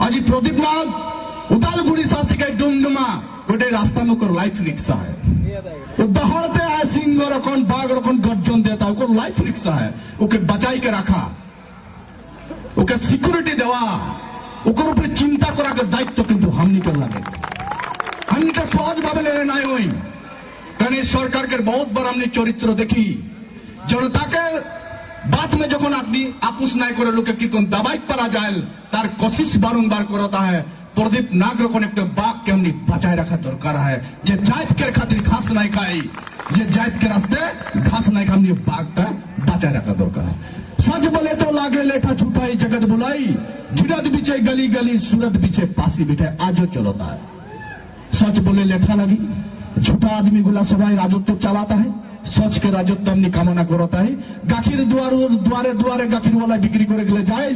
आज प्रदीप नाग उदालगुड़ी शासी के डुमडुमा गोटे रास्ता में लाइफ रिक्शा है। दहाड़ते आए सिंह रकम बाघ रकम गर्जन देता है, लाइफ रिक्शा है, ओके बचाई के रखा, ओके सिक्योरिटी देवा, ओकर ऊपर चिंता करा के दायित्व किंतु हमनी कर लगे, हमनी के सहज भावे लेने नहीं हुई। कारण सरकार के बहुत बार हमने चरित्र देखी, जनता के बात में जखन आदमी आपुस नहीं करे लोके की कोन दबाई पड़ा जाए तार कोशिश बारंबार करता है। प्रदीप नाग रकम एक बाघ के हमने बचाए रखा दरकार है, जे जात के खातिर घास नहीं खाई, जे जात के रास्ते घास नहीं खाई, बाघ का बचाए रखा दरकार है। सच बोले तो लागे लेठा छुटाई जगत बुलाई, गिरत बीचे गली गली सूरत बीचे पासी बिठे आजो चलता है। सच बोले लेठा लगी, झूठा आदमी गुला सबाई राजत्व चलाता है, सच के राजत्व हमने कामना करता है। गाखिर दुआरे दुआरे गाखिर वाला बिक्री करे गले जाए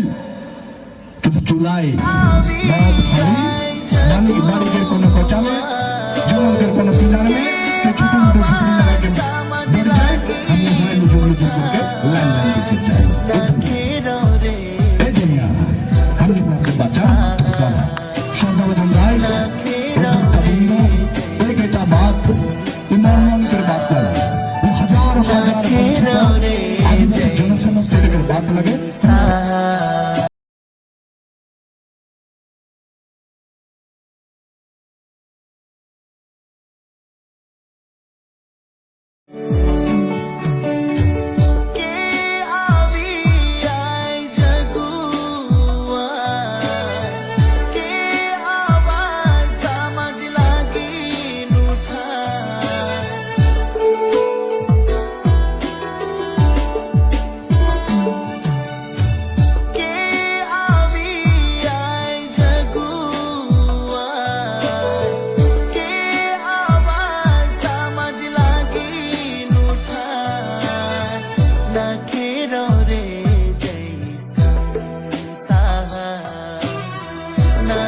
কিন্তু চুলাই বাড়ি বাড়িদের কোনো কচালে জনগণের কোনো পিলারে ছোট মোটো ঝুপড়ি লাগাকে বেড়ে যায়। আমি সবাই লুজুর লুজুর করকে লাইন লাইন করতে চাই। এই দুনিয়া हमने से बचा सर्वप्रथम राय एक बेटा बात ईमान के बात लगे, वो हजार जनसमस्या के बात लगे। ना